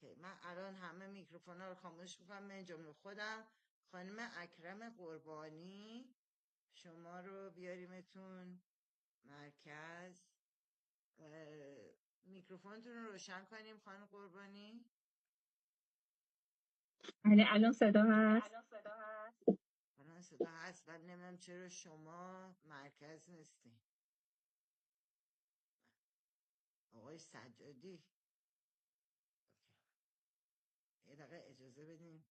اوکی، من الان همه میکروفونا رو خاموش میکنم من جمله خودم. خانم اکرم قربانی، شما رو بیاریمتون مرکز. میکروفونتون رو روشن کنیم خانم قربانی. بله الان صدا هست. الان صدا هست، ولی نمیدونم چرا شما مرکز نیستی. آقای سجادی، اوکی. یه دقیقه اجازه بدین.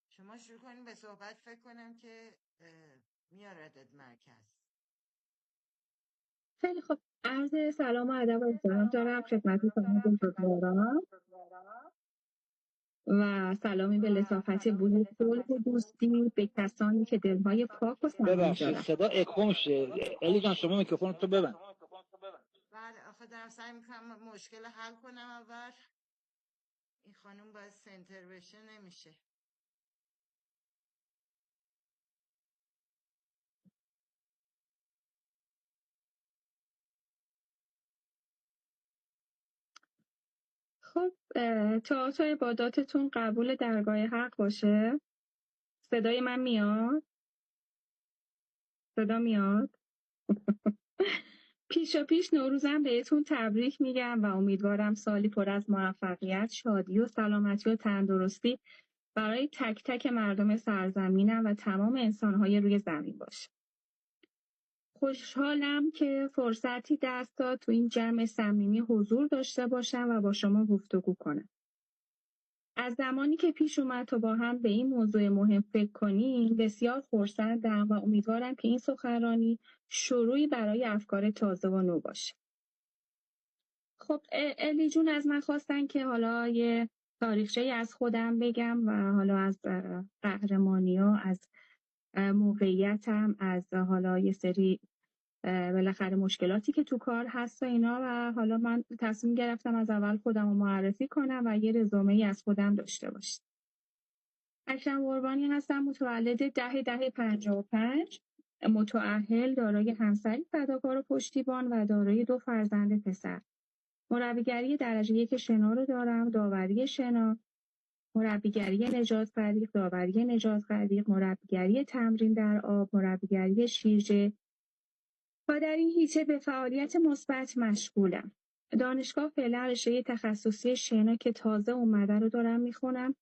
شما شروع کنیم به صحبت، فکر کنم که میاردت مرکز. خیلی خب، عرض سلام و ادب و احترام دارم خدمت شما بزرگواران و سلامی به لطافت بزرگ صلح و دوستی به کسانی که دلهای پاک و صمیمی ببخشید دارند. صدا اکو میشه. الی جان شما میکروفون تو ببند. بله آخه دارم سعی میکنم مشکل حل کنم. اول این خانوم باید سنتر بشه، نمیشه. خب تئاتر عباداتتون قبول درگاه حق باشه. صدای من میاد؟ صدا میاد؟ پیش نوروزم بهتون تبریک میگم و امیدوارم سالی پر از موفقیت، شادی و سلامتی و تندرستی برای تک تک مردم سرزمینم و تمام انسانهای روی زمین باشه. خوشحالم که فرصتی دست داد تو این جمع صمیمی حضور داشته باشم و با شما گفتگو کنم. از زمانی که پیش اومد تا با هم به این موضوع مهم فکر کنیم بسیار خرسندم و امیدوارم که این سخنرانی شروعی برای افکار تازه و نو باشه. خب الی جون از من خواستن که حالا یه تاریخچه‌ای از خودم بگم و حالا از قهرمانی‌ها، از موقعیتم، از حالا یه سری بالاخره مشکلاتی که تو کار هست و اینا، و حالا من تصمیم گرفتم از اول خودم رو معرفی کنم و یه رزومه‌ای از خودم داشته باشم. اکرم قربانی هستم، متولد 10/10/55، متأهل، دارای همسری فداکار و پشتیبان و دارای 2 فرزند پسر. مربیگری درجه 1 شنا رو دارم، داوری شنا، مربیگری نجات غریق، داوری نجات غریق، مربیگری تمرین در آب، مربیگری شیرجه و در این حیطه به فعالیت مثبت مشغولم. دانشگاه فعلا رشته تخصصی شنا که تازه اومده رو دارم میخونم.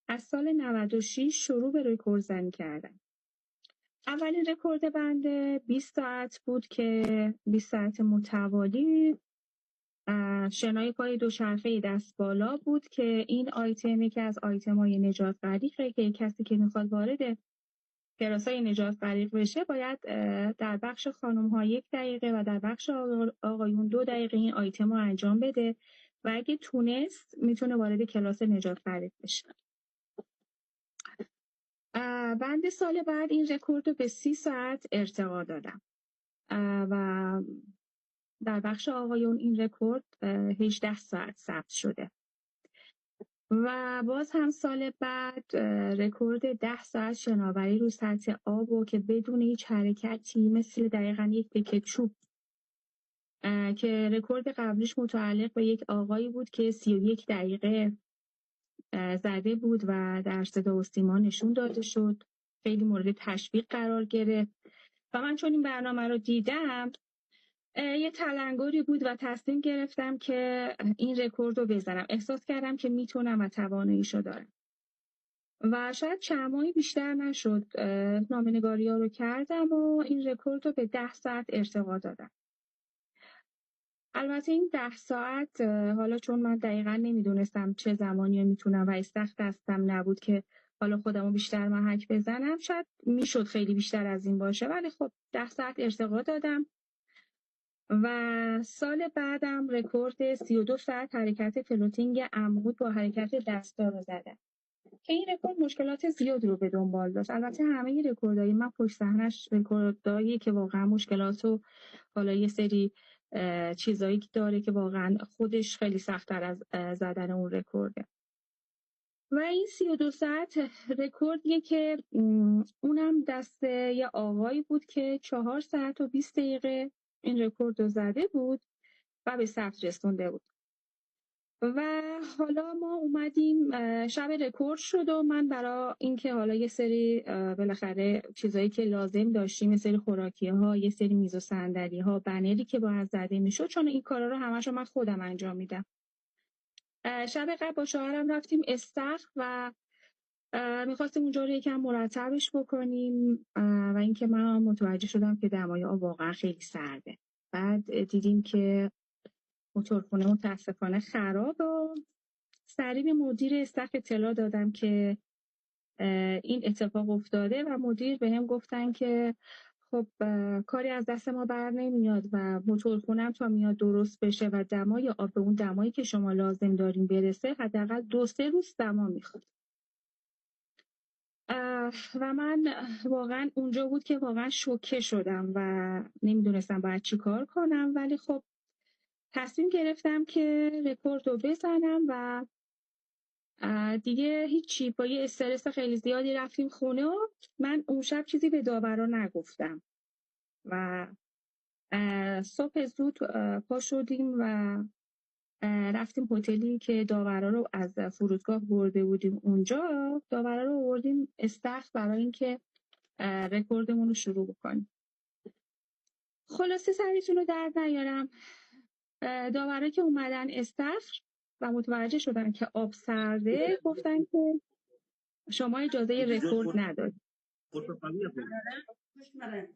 از سال 96 شروع به رکوردزنی کردم. اولین رکورد بنده 20 ساعت بود که 20 ساعت متوالی شنای پای دوچرخه دست بالا بود که این آیتمی که از آیتمای نجات غریقه که کسی که میخواد وارد کلاسای نجات غریق بشه باید در بخش خانم‌ها 1 دقیقه و در بخش آقایون 2 دقیقه این آیتم رو انجام بده و اگه تونست میتونه وارد کلاس نجات غریق بشه. بنده سال بعد این رکورد رو به 30 ساعت ارتقا دادم و در بخش آقایون این رکورد 18 ساعت ثبت شده و باز هم سال بعد رکورد 10 ساعت شناوری رو سطح آب و که بدون هیچ حرکتی مثل دقیقاً یک تکه چوب که رکورد قبلیش متعلق به یک آقایی بود که 31 دقیقه زده بود و در صدا و سیما نشون داده شد، خیلی مورد تشویق قرار گرفت و من چون این برنامه رو دیدم یه تلنگری بود و تصمیم گرفتم که این رکورد رو بزنم. احساس کردم که میتونم و تواناییشو دارم و شاید چند ماهی بیشتر نشد نامه‌نگاری‌ها رو کردم و این رکورد رو به 10 ساعت ارتقا دادم. البته این 10 ساعت حالا چون من دقیقاً نمیدونستم چه زمانی رو میتونم و استخ دستم نبود که حالا خودمو بیشتر محک بزنم، شاید میشد خیلی بیشتر از این باشه، ولی خب 10 ساعت ارتقا دادم و سال بعدم رکورد 32 ساعت حرکت فلوتینگ عمود با حرکت دستا رو زدم که این رکورد مشکلات زیاد رو به دنبال داشت. البته همه رکوردهای من پشت صحنه‌اش رکوردایی که واقعا مشکلات و حالا یه سری چیزایی که داره که واقعا خودش خیلی سخت‌تر از زدن اون رکورده. و این 32 ساعت رکوردیه که اونم دست یه آقایی بود که 4 ساعت و 20 دقیقه این رکورد رو زده بود و به ثبت رسونده بود. و حالا ما اومدیم شب رکورد شد و من برای اینکه حالا یه سری بالاخره چیزایی که لازم داشتیم، یه سری خوراکی‌ها، یه سری میز و صندلی‌ها، بنری که باید زده میشد، چون این کارا رو همش من خودم انجام میدم. شب قبل با شوهرم رفتیم استخر و میخواستیم اونجا رو یکم مرتبش بکنیم و اینکه من متوجه شدم که دمای آب واقعا خیلی سرده. بعد دیدیم که موتورخونه متاسفانه خراب و سریع به مدیر استخر اطلاع دادم که این اتفاق افتاده و مدیر بهم گفتن که خب کاری از دست ما بر نمیاد و موتورخونم تا میاد درست بشه و دمای آب به اون دمایی که شما لازم دارین برسه حداقل 2-3 روز دما میخواد. و من واقعا اونجا بود که واقعا شوکه شدم و نمیدونستم باید چی کار کنم، ولی خب تصمیم گرفتم که رکورد رو بزنم و دیگه هیچی، با یه استرس خیلی زیادی رفتیم خونه و من اون شب چیزی به داورا نگفتم و صبح زود پا شدیم و رفتیم هتلی که داورا رو از فرودگاه برده بودیم اونجا، داورا رو آوردیم استخر برای اینکه رکوردمون رو شروع بکنیم. خلاصه سریتون رو در نیارم، داورا که اومدن استخر و متوجه شدن که آب سرده گفتن که شما اجازه رکورد ندارید.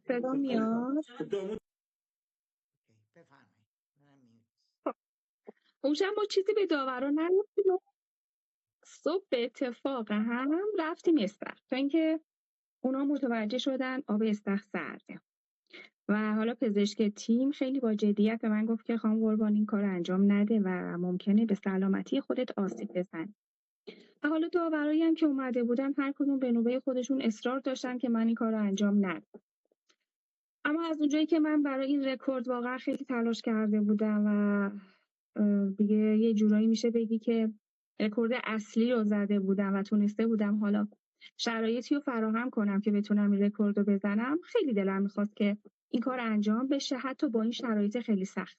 صدا میاد؟ بفرمایید. اون شب ما چیزی به داورا نگفتیم و صبح به اتفاق هم رفتیم استخر تا اینکه اونا متوجه شدن آب استخر سرده و حالا پزشک تیم خیلی با جدیت به من گفت که خانم قربان این کار انجام نده و ممکنه به سلامتی خودت آسیب بزنی. و حالا داورایی هم که اومده بودن هر کدوم به نوبه خودشون اصرار داشتن که من این کار رو انجام ندم. اما از اونجایی که من برای این رکورد واقعا خیلی تلاش کرده بودم و دیگه یه جورایی میشه بگی که رکورد اصلی رو زده بودم و تونسته بودم حالا شرایطی رو فراهم کنم که بتونم این رکورد رو بزنم، خیلی دلم میخواست که این کار انجام بشه حتی با این شرایط خیلی سخت.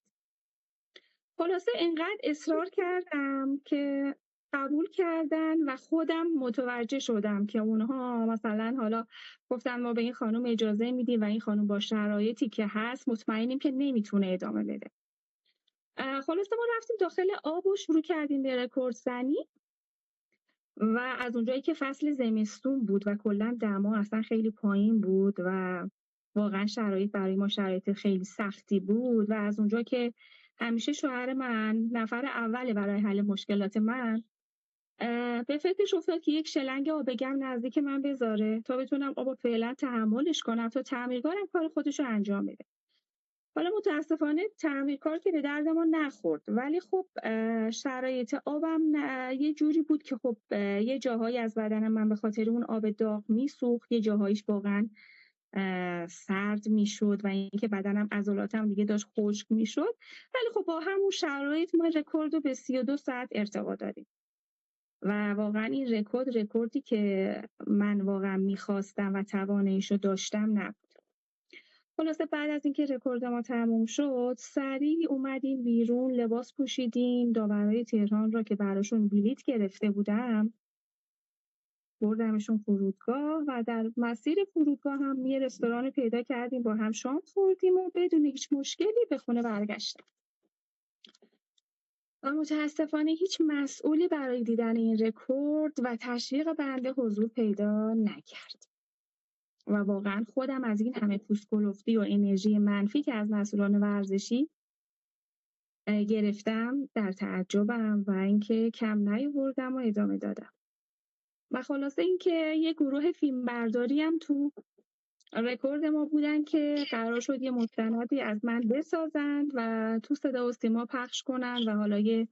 خلاصه اینقدر اصرار کردم که قبول کردن و خودم متوجه شدم که اونها مثلا حالا گفتن ما به این خانم اجازه میدیم و این خانم با شرایطی که هست مطمئنیم که نمیتونه ادامه بده. خلاصه ما رفتیم داخل آب و شروع کردیم به رکورد زنی و از اونجایی که فصل زمستون بود و کلا دما اصلا خیلی پایین بود و واقعا شرایط برای ما شرایط خیلی سختی بود و از اونجا که همیشه شوهر من نفر اوله برای حل مشکلات من، به فکرش افتاد که یک شلنگ آب گرم نزدیک من بذاره تا بتونم آب فعلا تحملش کنم تا تعمیرکارم کار خودش رو انجام بده. حالا متاسفانه تعمیرکار که به درد ما نخورد، ولی خب شرایط آبم یه جوری بود که خب یه جاهایی از بدن من به خاطر اون آب داغ میسوخت، یه جاهایش واقعا سرد میشد و اینکه بدنم عضلاتم دیگه داشت خشک میشد، ولی خب با همون شرایط ما رکورد رو به 32 ساعت ارتقا دادیم و واقعا این رکوردی که من واقعا میخواستم و تواناییشو داشتم نبود. خلاصه بعد از اینکه رکورد ما تموم شد سریع اومدیم بیرون، لباس پوشیدیم، داورای تهران را که براشون بلیت گرفته بودم بردمشون فرودگاه و در مسیر فرودگاه هم یه رستوران پیدا کردیم با هم شام خوردیم و بدون هیچ مشکلی به خونه برگشتیم. و متاسفانه هیچ مسئولی برای دیدن این رکورد و تشویق بنده حضور پیدا نکرد. و واقعا خودم از این همه پوست‌کلفتی و انرژی منفی که از مسئولان ورزشی گرفتم در تعجبم و اینکه کم نیاوردم و ادامه دادم. و خلاصه اینکه یه گروه فیلمبرداری هم تو رکورد ما بودن که قرار شد یه مستندی از من بسازن و تو صدا و سیما پخش کنن و حالا یه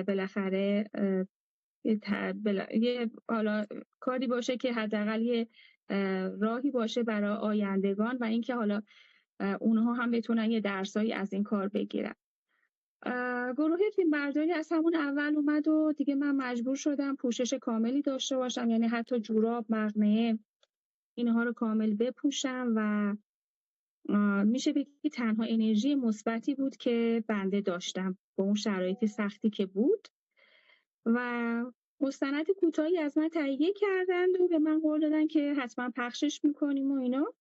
بالاخره یه حالا کاری باشه که حداقل یه راهی باشه برای آیندگان و اینکه حالا اونها هم بتونن یه درسایی از این کار بگیرن. گروه فیلمبرداری از همون اول اومد و دیگه من مجبور شدم پوشش کاملی داشته باشم، یعنی حتی جوراب، مقنعه، اینها رو کامل بپوشم و میشه بگی تنها انرژی مثبتی بود که بنده داشتم با اون شرایط سختی که بود. و مستند کوتاهی از من تهیه کردند و به من قول دادن که حتما پخشش میکنیم و اینا.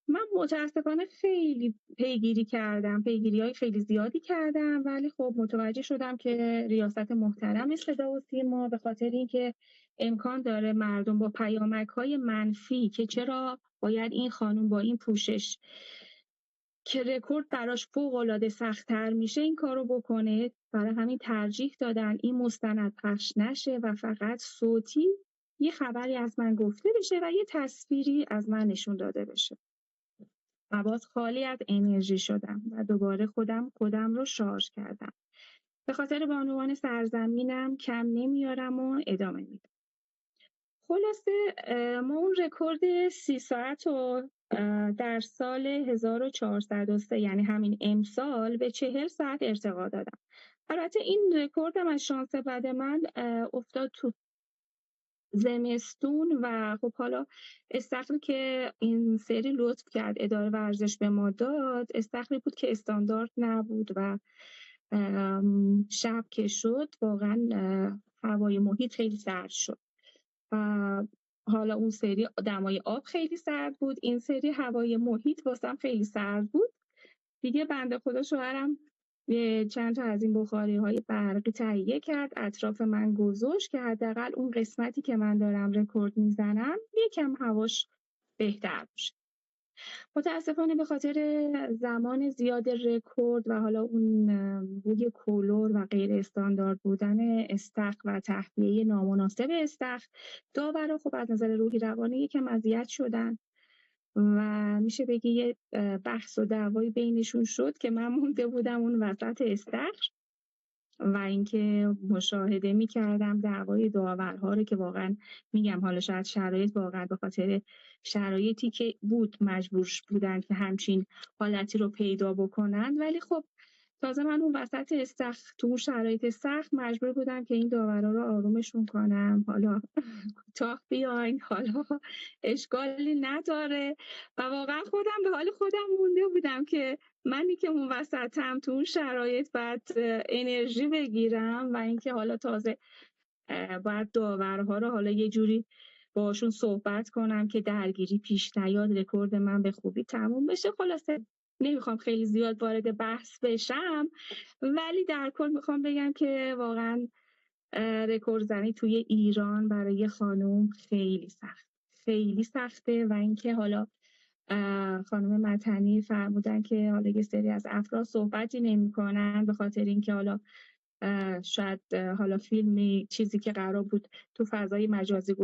من متاسفانه خیلی پیگیری‌های خیلی زیادی کردم، ولی خب متوجه شدم که ریاست محترم صدا و سیما به خاطر اینکه امکان داره مردم با پیامک‌های منفی که چرا باید این خانم با این پوشش که رکورد براش فوق‌العاده سخت‌تر میشه این کارو بکنه، برای همین ترجیح دادن این مستند پخش نشه و فقط صوتی یه خبری از من گفته بشه و یه تصویری از من نشون داده بشه. و باز خالی از انرژی شدم و دوباره خودم رو شارژ کردم. به خاطر بانوان سرزمینم کم نمیارم و ادامه میدم. خلاصه ما اون رکورد 30 ساعت رو در سال 1403 یعنی همین امسال به 40 ساعت ارتقا دادم. البته این رکوردم از شانس بد من افتاد تو زمستون و خب حالا استخری که این سری لطف کرد اداره ورزش به ما داد استخری بود که استاندارد نبود و شب که شد واقعا هوای محیط خیلی سرد شد و حالا اون سری دمای آب خیلی سرد بود، این سری هوای محیط واسم خیلی سرد بود دیگه. بنده خدا شوهرم چند تا از این بخاری‌های برقی تهیه کرد، اطراف من گذاشت که حداقل اون قسمتی که من دارم رکورد میزنم یکم هواش بهتر بشه. متاسفانه به خاطر زمان زیاد رکورد و حالا اون بوی کلور و غیر استاندارد بودن استخر و تهویه نامناسب استخر، داورا خب از نظر روحی روانی یکم اذیت شدن و میشه بگی یه بحث و دعوایی بینشون شد که من مونده بودم اون وسط استخر و اینکه مشاهده میکردم دعوای داورها رو که واقعا میگم حالا شاید شرایط واقعا به خاطر شرایطی که بود مجبور بودن که همچین حالتی رو پیدا بکنن، ولی خب تازه من اون وسط استخر تو اون شرایط سخت مجبور بودم که این داورا رو آرومشون کنم، حالا کوتاه بیاین، حالا اشکالی نداره و واقعا خودم به حال خودم مونده بودم که منی که اون وسطم تو اون شرایط باید انرژی بگیرم و اینکه حالا تازه باید داورها رو حالا یه جوری باشون صحبت کنم که درگیری پیش نیاد، رکورد من به خوبی تموم بشه. خلاصه نمیخوام خیلی زیاد وارد بحث بشم، ولی در کل میخوام بگم که واقعا رکورد زنی توی ایران برای خانم خیلی سخته و اینکه حالا خانم متنی فرمودن که حالا یه سری از افراد صحبتی نمی‌کنن به خاطر اینکه حالا شاید حالا فیلمی چیزی که قرار بود تو فضای مجازی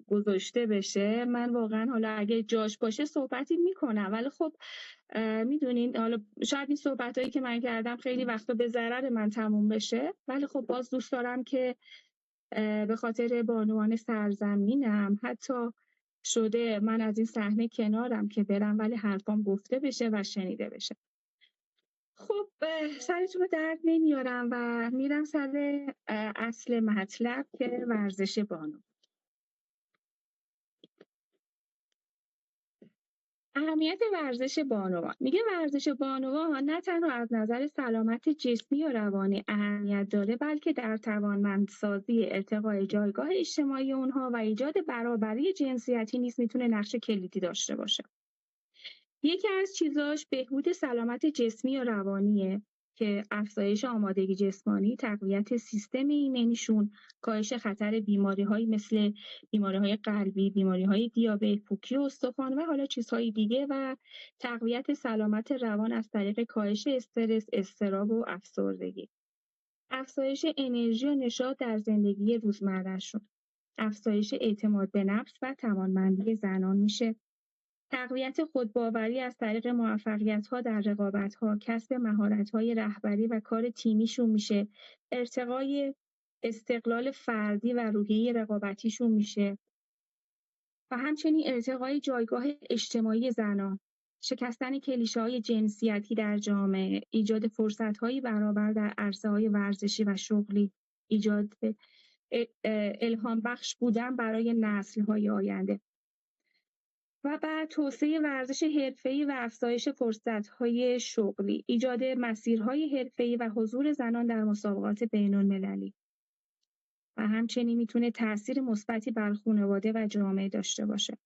گذاشته بشه، من واقعا حالا اگه جاش باشه صحبتی میکنم، ولی خب میدونین حالا شاید این صحبتایی که من کردم خیلی وقتا به ضرر من تموم بشه، ولی خب باز دوست دارم که به خاطر بانوان سرزمینم حتی شده من از این صحنه کنارم که برم ولی حرفام گفته بشه و شنیده بشه. خب سرتون رو درد نمیارم و میرم سر اصل مطلب که ورزش بانو. اهمیت ورزش بانوان. میگه ورزش بانوان نه تنها از نظر سلامت جسمی و روانی اهمیت داره، بلکه در توانمندسازی ارتقای جایگاه اجتماعی اونها و ایجاد برابری جنسیتی نیز میتونه نقش کلیدی داشته باشه. یکی از چیزاش بهبود سلامت جسمی و روانیه که افزایش آمادگی جسمانی، تقویت سیستم ایمنیشون، کاهش خطر بیماری‌هایی مثل بیماری‌های قلبی، بیماری‌های دیابت، پوکی استخوان و حالا چیزهای دیگه و تقویت سلامت روان از طریق کاهش استرس، اضطراب و افسردگی. افزایش انرژی و نشاط در زندگی روزمره‌شون. افزایش اعتماد به نفس و توانمندی زنان میشه. تقویت خودباوری از طریق موفقیت‌ها در رقابت‌ها، کسب مهارت‌های رهبری و کار تیمیشون میشه، ارتقای استقلال فردی و روحیه رقابتیشون میشه و همچنین ارتقای جایگاه اجتماعی زنان. شکستن کلیشه‌های جنسیتی در جامعه، ایجاد فرصت‌های برابر در عرصه‌های ورزشی و شغلی، ایجاد الهام بخش بودن برای نسل‌های آینده و بعد توسعه ورزش حرفه‌ای و افزایش فرصت‌های شغلی، ایجاد مسیرهای حرفه‌ای و حضور زنان در مسابقات بین‌المللی و همچنین میتونه تأثیر مثبتی بر خانواده و جامعه داشته باشه.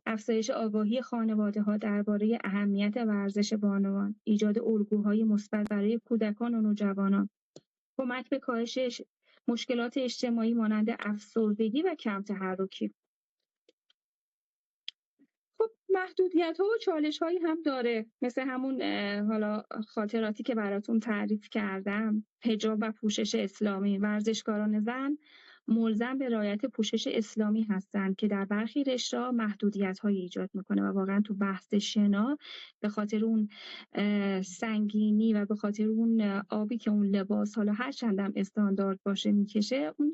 افزایش آگاهی خانواده‌ها درباره اهمیت ورزش بانوان، ایجاد الگوهای مثبت برای کودکان و نوجوانان، کمک به کاهش مشکلات اجتماعی مانند افسردگی و کم تحرکی. خب محدودیت‌ها و چالش‌هایی هم داره، مثل همون حالا خاطراتی که براتون تعریف کردم. حجاب و پوشش اسلامی. ورزشکاران زن ملزم به رعایت پوشش اسلامی هستند که در برخی رشته‌ها محدودیت‌هایی ایجاد میکنه و واقعا تو بحث شنا به خاطر اون سنگینی و به خاطر اون آبی که اون لباس حالا هر چندم استاندارد باشه میکشه، اون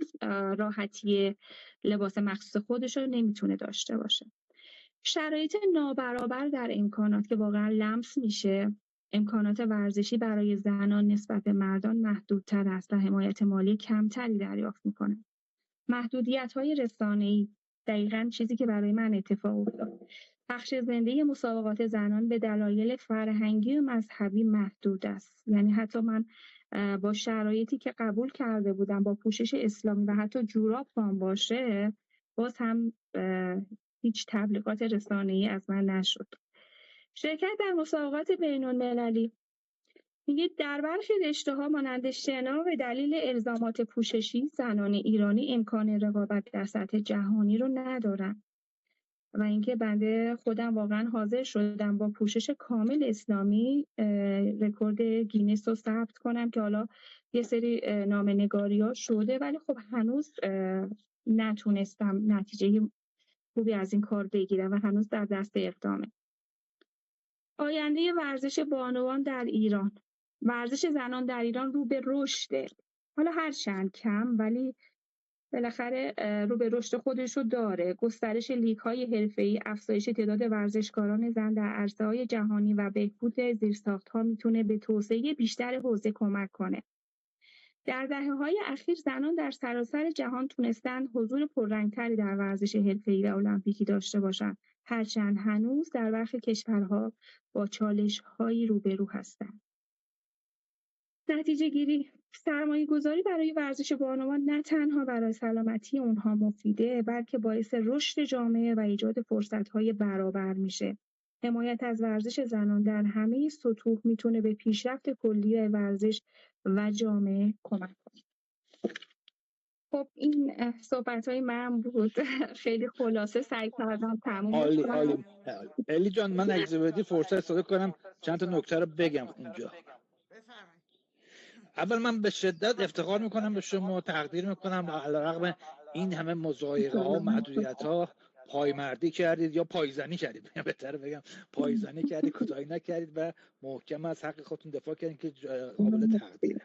راحتی لباس مخصوص خودش رو نمیتونه داشته باشه. شرایط نابرابر در امکانات که واقعا لمس میشه. امکانات ورزشی برای زنان نسبت به مردان محدودتر است و حمایت مالی کمتری دریافت میکنه. محدودیت‌های رسانه‌ای، دقیقاً چیزی که برای من اتفاق افتاد. پخش زنده مسابقات زنان به دلایل فرهنگی و مذهبی محدود است. یعنی حتی من با شرایطی که قبول کرده بودم با پوشش اسلامی و حتی جوراب پام باشه، باز هم هیچ تبلیغات رسانه‌ای از من نشد. شرکت در مسابقات بین‌المللی. میگه در برخی رشته‌ها مانند شنا به دلیل الزامات پوششی زنان ایرانی امکان رقابت در سطح جهانی رو ندارن و اینکه بنده خودم واقعا حاضر شدم با پوشش کامل اسلامی رکورد گینس رو ثبت کنم که حالا یه سری نامه‌نگاری‌ها شده، ولی خب هنوز نتونستم نتیجه خوبی از این کار بگیرم و هنوز در دست اقدامه. آینده ورزش بانوان در ایران. ورزش زنان در ایران رو به رشده. حالا هرچند کم، ولی بالاخره رو به رشد خودش رو داره. گسترش لیگ‌های حرفه‌ای، افزایش تعداد ورزشکاران زن در عرصه‌های جهانی و بهبود زیرساخت‌ها میتونه به توسعه بیشتر حوزه کمک کنه. در دهه‌های اخیر زنان در سراسر جهان تونستن حضور پررنگ‌تری در ورزش حرفه‌ای و المپیکی داشته باشند، هرچند هنوز در برخی کشورها با چالش‌هایی روبرو هستند. نتیجه‌گیری: سرمایه‌گذاری برای ورزش بانوان نه تنها برای سلامتی اونها مفیده، بلکه باعث رشد جامعه و ایجاد فرصت‌های برابر میشه. حمایت از ورزش زنان در همه سطوح میتونه به پیشرفت کلی ورزش و جامعه کمک کنه. خب این صحبت‌های من بود. خیلی خلاصه سعی کردم تمومش کنم. عالی. الی جان، من اجازه بدی فرصت استفاده کنم چند تا نکته رو بگم اینجا. بفرمایید. اول من به شدت افتخار میکنم به شما، تقدیر میکنم علیرغم این همه مضایقه ها و محدودیت ها پایمردی کردید یا پایزنی کردید، بهتره بگم پایزنی کردید، کوتاهی نکردید و محکم از حق خودتون دفاع کردید که قابل تقدیره.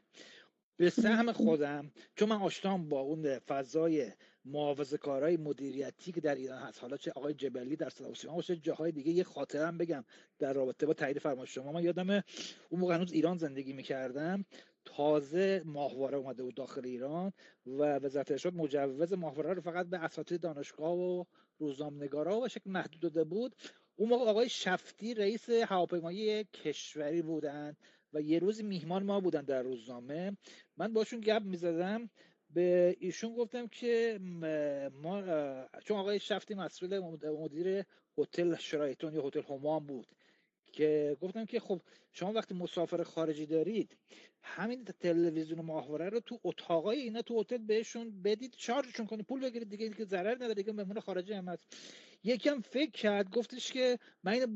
به سهم خودم، چون من آشنام با اون فضای محافظه‌کارای مدیریتی که در ایران هست، حالا چه آقای جبلی در صدا و سیما باشه جاهای دیگه، یه خاطرم بگم در رابطه با تایید فرمان شما. من یادمه اون موقع هنوز ایران زندگی می‌کردم، تازه ماهواره اومده بود داخل ایران و وزارت ارشاد مجوز ماهواره رو فقط به اساتید دانشگاه و روزنامه‌نگارا به شکل محدود داده بود. اون موقع آقای شفتی رئیس هواپیمایی کشوری بودن و یه روز میهمان ما بودن در روزنامه. من باشون گپ میزدم، به ایشون گفتم که ما، چون آقای شفتی مسئول مدیر هتل شرایطون یا هتل همام بود، که گفتم که خب شما وقتی مسافر خارجی دارید همین تلویزیون و ماهواره رو تو اتاقای اینا تو هتل بهشون بدید، شارژشون کنید، پول بگیرید دیگه، که ضرر نداره دیگه، مهمون خارجی هم هست. یکم فکر کرد، گفتش که من اینو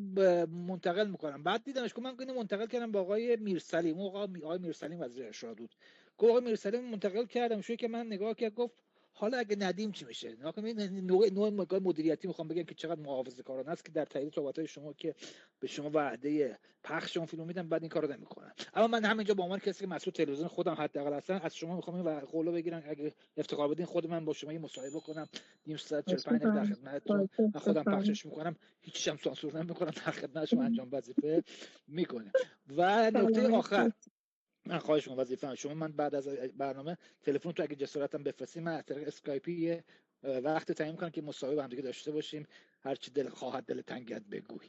منتقل میکنم. بعد دیدمش که من اینو منتقل کردم با آقای میرسلیم. آقای میرسلیم وزیر ارشاد بود. گفت آقای میرسلیم منتقل کردم. شوی که من نگاه کرد، گفت حالا اگه ندیم چی میشه؟ نوع مدیریتی میخوام بگم که چقدر محافظه‌کارانه است که در تایید صحبت‌های شما که به شما وعده پخش اون فیلم میدن بعد این کارو نمیکنن. اما من همینجا به عنوان کسی که مسئول تلویزیون خودم حداقل هستم از شما میخوام این قولو بگیرم اگه افتخار بدین خود من با شما یه مصاحبه کنم نیم ساعت 45 دقیقه در خدمتتون، من خودم پخشش میکنم، هیچ هم سانسور نمیکنم، در خدمت شما انجام وظیفه میکنیم. و نکته آخر من خواهش می‌کنم وظیفه شما، من بعد از برنامه تلفن تو اگه جسارتم بفرستین من از طریق اسکایپی وقت تعیین می‌کنم که مصاحبه با هم دیگه داشته باشیم، هر چی دل خواهد دل تنگت بگوی.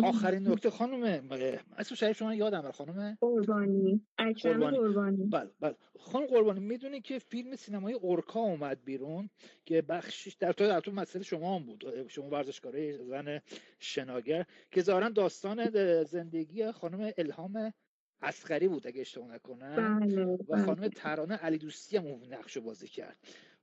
آخرین نکته خانم اسم شریف شما یادم رفت، خانم قربانی، اکرم قربانی. بله خانم قربانی، میدونی که فیلم سینمایی اورکا اومد بیرون که بخشش در طول مسئله شما هم بود، شما ورزشکاره زن شناگر، که ظاهرا داستان زندگی خانم الهام عسکری بود اگه اشتباه نکنم. بله، و خانم ترانه علی دوستی هم اون نقشو بازی کرد.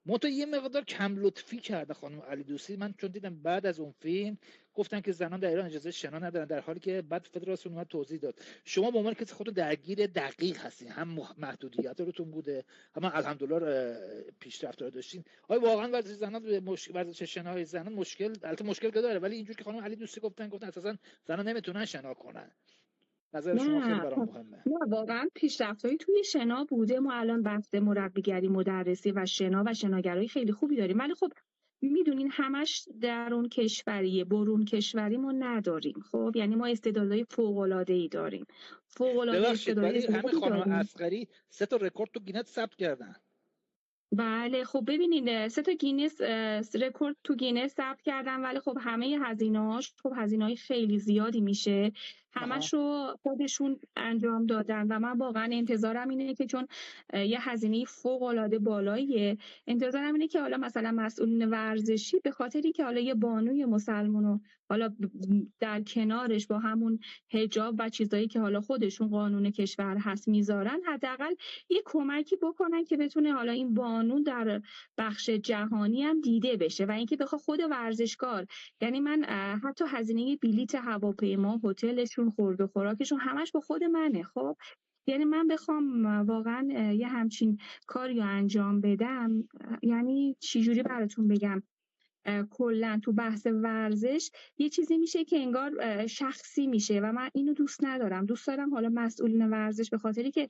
منتها یه مقدار کم لطفی کرده خانم علی دوستی، من چون دیدم بعد از اون فیلم گفتن که زنان در ایران اجازه شنا ندارن، در حالی که بعد فدراسیون اومد توضیح داد. شما به عنوان کسی خودتون درگیر دقیق هستین، هم محدودیت روتون بوده هم الحمدلله پیشرفت رو داشتین. آیا واقعا ورزش زنان ورزش شنای زنان البته مشکل داره، ولی اینجور که خانم علی دوستی گفتن اساسا زنان نمیتونن شنا کنن؟ نظر شما خیلی برام مهمه. نه واقعا پیشرفت‌هایی توی شنا بوده. ما الان بحث مربیگری، مدرسی و شنا و شناگرایی خیلی خوبی داریم، ولی خب میدونین همش درون کشوریه، برون کشوری ما نداریم. خب یعنی ما استعدادهای فوق‌العاده‌ای داریم، فوق‌العاده استعدادهای همه خانم عسکری 3 تا رکورد تو گینت ثبت کردن. بله خب ببینید 3 تا گینس رکورد تو گینس ثبت کردم، ولی خب همه هزینه‌هاش خب هزینه‌های خیلی زیادی میشه، همش رو خودشون انجام دادن و من واقعا انتظارم اینه که چون یه هزینه فوق‌العاده بالاییه، انتظارم اینه که حالا مثلا مسئولین ورزشی به خاطری که حالا یه بانوی مسلمانو حالا در کنارش با همون حجاب و چیزایی که حالا خودشون قانون کشور هست میذارن، حداقل یه کمکی بکنن که بتونه حالا این بانو در بخش جهانی هم دیده بشه و اینکه بخواد خود ورزشکار، یعنی من حتی هزینه بلیت هواپیما، هتلشون، خورد و خوراکشون همش با خود منه. خب یعنی من بخوام واقعا یه همچین کاری رو انجام بدم، یعنی چجوری براتون بگم، کلا تو بحث ورزش یه چیزی میشه که انگار شخصی میشه و من اینو دوست ندارم. دوست دارم حالا مسئولین ورزش به خاطری که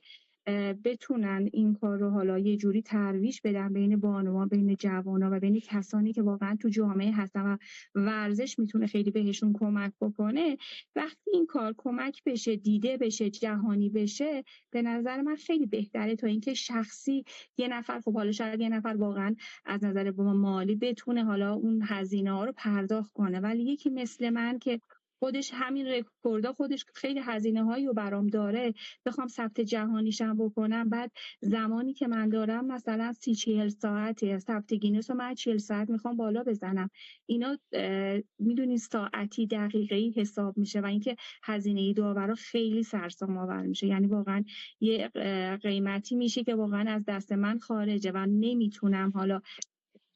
بتونن این کار رو حالا یه جوری ترویج بدن بین بانوان، بین جوانا و بین کسانی که واقعا تو جامعه هستن و ورزش میتونه خیلی بهشون کمک بکنه. وقتی این کار کمک بشه، دیده بشه، جهانی بشه، به نظر من خیلی بهتره تا اینکه شخصی یه نفر، خب حالا شاید یه نفر واقعا از نظر مالی بتونه حالا اون هزینه ها رو پرداخت کنه، ولی یکی مثل من که خودش همین رکوردا خودش خیلی هزینه هایی رو برام داره، بخوام ثبت جهانیشم بکنم، بعد زمانی که من دارم مثلا 30-40 ساعته ثبت گینس رو من 40 ساعت میخوام بالا بزنم، اینا میدونی ساعتی دقیقه‌ای حساب میشه و اینکه هزینه داورا خیلی سرسام آور میشه، یعنی واقعا یه قیمتی میشه که واقعا از دست من خارجه و نمیتونم حالا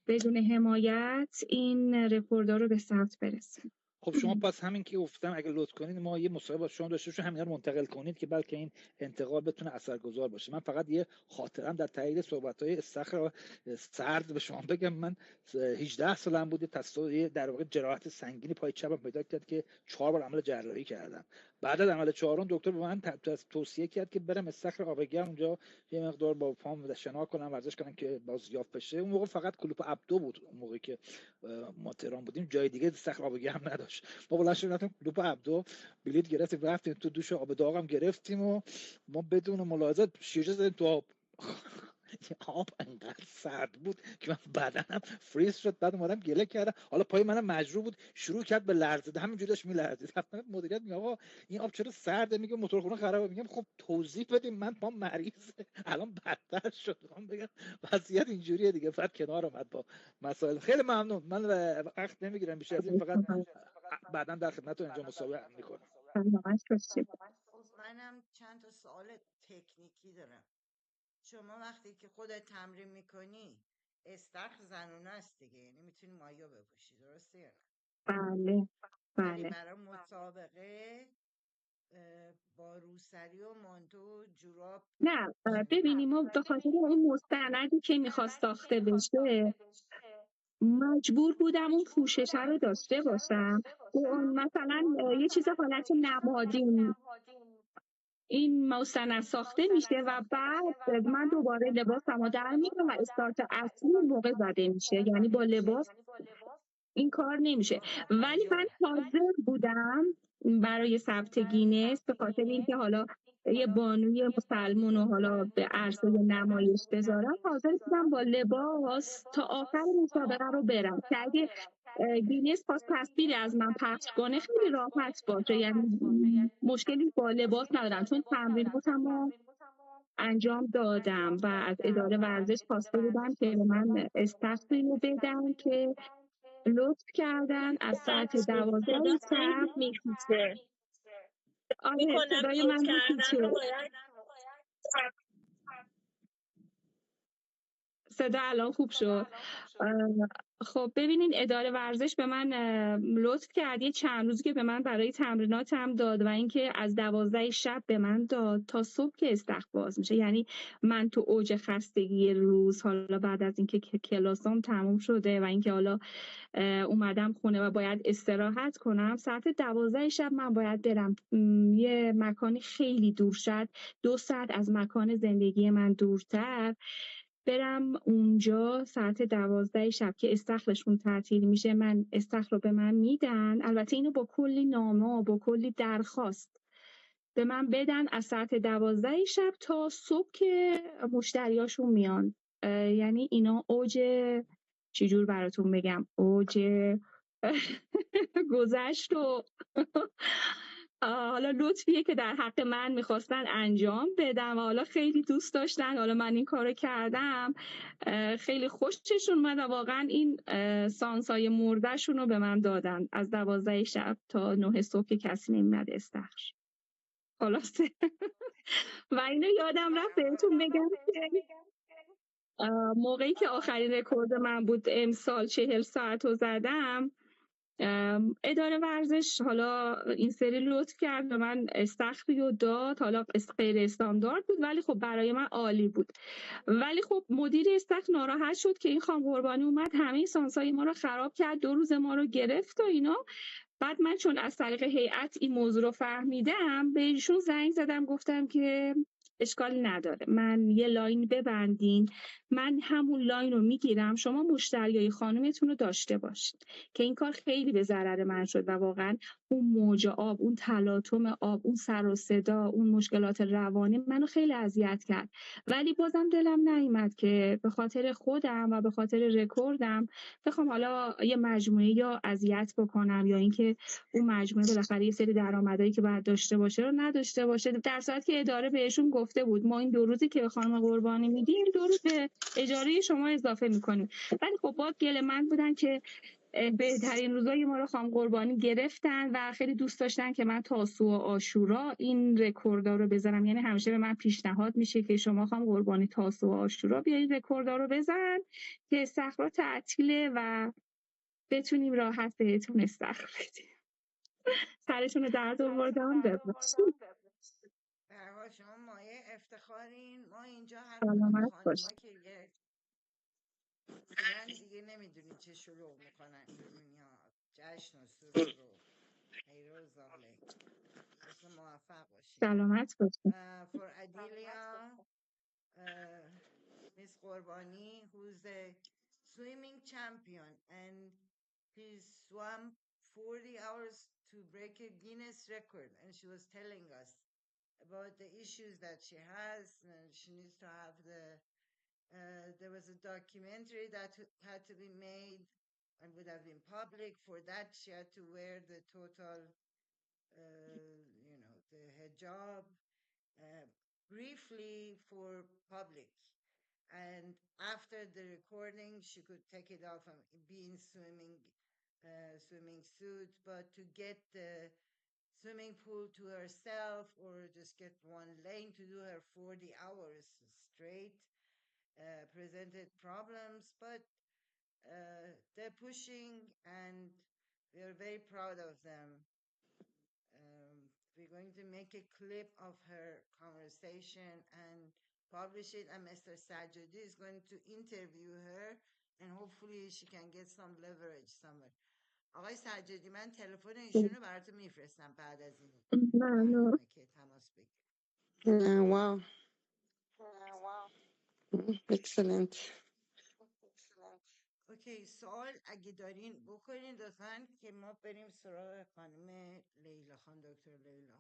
بدون حمایت این رکوردها رو به ثبت برسونم. خب شما پس همین که گفتم اگه لطف کنید ما یه مصاحبه با شما داشته باشیم، همینا رو منتقل کنید که بلکه این انتقال بتونه اثرگذار باشه. من فقط یه خاطرم در تایید صحبت‌های استخر سرد به شما بگم. من 18 سالم بود، در واقع جراحت سنگینی پای چپم پیدا کرد که 4 بار عمل جراحی کردم. بعد از عمل چهارم دکتر به من توصیه کرد که برم استخر آبگرم اونجا یه مقدار با پام شنا کنم، ورزش کنم که بازیافت بشه. اون موقع فقط کلوپ ابدو بود، اون موقعی که ما تهران بودیم جای دیگه استخر آبگرم نداشت. ما بلند شدیم رفتیم کلوپ ابدو، بلیط گرفتیم رفتیم تو دوش آب داغم گرفتیم و ما بدون ملاحظه شیشه زدیم تو آب. آب انقدر سرد بود که من بدنم فریز شد. بعد اومدم گله کردم، حالا پای منم مجروح بود، شروع کرد به لرزید، همینجوری داشت میلرزید. رفتم مدیریت میگه آقا این آب چرا سرده؟ میگه موتورخونه خرابه. میگم خب توضیح بدیم، من پام مریضه الان بدتر شد. من بگم وضعیت اینجوریه دیگه. بعد کنار اومد با مسائل. خیلی ممنون، من وقت نمیگیرم بیشتر از این، فقط بعداً در خدمتتون اینجا مصاحبه میکنم. منم چند تا سوال تکنیکی دارم. شما وقتی که خودت تمرین میکنی استخر زنونه است دیگه، یعنی میتونی مایو بپوشی، درسته یا نه؟ بله ولی بله برای مسابقه با روسری و مانتو و جوراب نه شبیه ببینیم ما به خاطر اون مستندی که میخواست ساخته بشه مجبور بودم اون پوشش رو داشته باشم. اون مثلا یه چیز حالت نمادین این مستند ساخته میشه و بعد من دوباره لباسمو در میارم و استارت اصلی اون موقع زده میشه، یعنی با لباس این کار نمیشه. ولی من آها حاضر بودم برای ثبت گینس به خاطر اینکه حالا یه بانوی مسلمون و حالا به عرصه نمایش بذارم، حاضر بودم با لباس تا آخر مسابقه رو برم که اگه گینس خواست تصویری از من پخش کنه خیلی راحت باشه، یعنی مشکلی با لباس ندارم چون تمریناتم رو انجام دادم و از اداره ورزش خواسته بودم که به من استخری رو بدن که لطف کردن از ساعت ببخشید 12 صدا شب. خیلی میپیچه. آره میکنم صدای میوت من کردن میپیچه. رو باید صدا الان خوب شد. خب ببینین اداره ورزش به من لطف کرد یه چند روزی که به من برای تمریناتم داد و اینکه از 12 شب به من داد تا صبح که استخر باز میشه، یعنی من تو اوج خستگی روز حالا بعد از اینکه کلاسام تموم شده و اینکه حالا اومدم خونه و باید استراحت کنم، ساعت 12 شب من باید برم یه مکانی خیلی دور، شد 2 ساعت از مکان زندگی من دورتر، برم اونجا ساعت 12 شب که استخرشون تعطیل میشه. من استخر رو به من میدن، البته اینو با کلی نامه و با کلی درخواست به من بدن از ساعت 12 شب تا صبح که مشتریاشون میان. یعنی اینا اوج، چجور براتون بگم، اوج گذشت و حالا لطفیه که در حق من میخواستن انجام بدم و حالا خیلی دوست داشتن، حالا من این کارو کردم، خیلی خوششون اومد و واقعا این سانسای مردهشون رو به من دادن از 12 شب تا 9 صبح که کسی نمیاد استخر. خلاصه و اینو یادم رفت بهتون بگم که موقعی که آخرین رکورد من بود امسال 40 ساعت رو زدم، اداره ورزش حالا این سری لطف کرد به من استخری رو داد، حالا غیر استاندارد بود ولی خب برای من عالی بود. ولی خب مدیر استخر ناراحت شد که این خانم قربانی اومد همه سانسای ما رو خراب کرد، 2 روز ما رو گرفت و اینا. بعد من چون از طریق هیئت این موضوع رو فهمیدم به ایشون زنگ زدم گفتم که اشکالی نداره، من یه لاین ببندین، من همون لاین رو میگیرم، شما مشتریای خانومتون رو داشته باشید. که این کار خیلی به ضرر من شد و واقعا اون موج آب، اون تلاطم آب، اون سر و صدا، اون مشکلات روانی منو خیلی اذیت کرد. ولی بازم دلم نیامد که به خاطر خودم و به خاطر رکوردم بخوام حالا یه مجموعه یا اذیت بکنم یا اینکه اون مجموعه بالاخره یه سری درآمدایی که باید داشته باشه رو نداشته باشه، در صورتی که اداره بهشون گفته بود ما این 2 روزی که به خانم قربانی میدیم 2 روز به اجاره شما اضافه میکنیم. ولی خب باز گله من بودن که بهترین روزای ما رو خانم قربانی گرفتن و خیلی دوست داشتن که من تاسوعا و عاشورا این رکوردها رو بزنم. یعنی همیشه به من پیشنهاد میشه که شما خانم قربانی تاسوعا و عاشورا بیاین رکوردها رو بزن که صخره تعطیله و بتونیم راحت بهتون استخر بدیم. سرشون رو درد آوردم، ببخشید. به هر حال شما مایه افتخارین. ما اینجا هر کدوم سلامت خانوما باشید. که یه میرن دیگه نمیدونی چه شروع میکنن دنیا، جشن و سرور و خیر و زاله. بس موفق باشین. سلامت باشید. For Adelia, Miss Qorbani, who's the swimming champion, and he swam 40 hours to break a Guinness record. And she was telling us about the issues that she has, and she needs to have there was a documentary that had to be made and would have been public. For that, she had to wear the total, the hijab, briefly for public. And after the recording, she could take it off and be in swimming suit. But to get the swimming pool to herself or just get one lane to do her 40 hours straight presented problems. But they're pushing, and we are very proud of them. we're going to make a clip of her conversation and publish it, and Mr. Sajadi is going to interview her and hopefully she can get some leverage somewhere. آقای سجادی من تلفن ایشون رو براتون میفرستم بعد از این برنامه که تماس بگیر. Wow. Excellent. اوکی، سوال اگه دارین بکنین لطفاً که ما بریم سراغ خانم لیلا، خانم دکتر لیلا.